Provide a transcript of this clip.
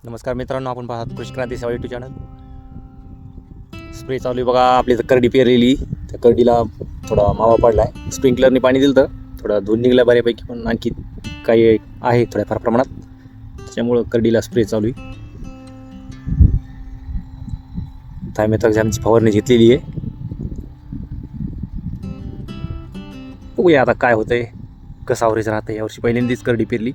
नमस्कार मित्रांनो, आपण पाहत कृषी क्रांती सेवा यूट्यूब चॅनल. स्प्रे चालू आहे बघा. आपली तर करडी पेरलेली, त्या करडीला थोडा मावा पडलाय. स्प्रिंकलरने पाणी दिलं तर थोडा धून निघला बऱ्यापैकी, पण आणखी काही आहे थोड्याफार प्रमाणात, त्याच्यामुळं करडीला स्प्रे चालू आहे. थायमेथॉक्स आमची फवारणी घेतलेली आहे. बघूया आता काय होतंय, कसं आवरेज राहतं. यावर्षी पहिल्यांदाच करडी पेरली.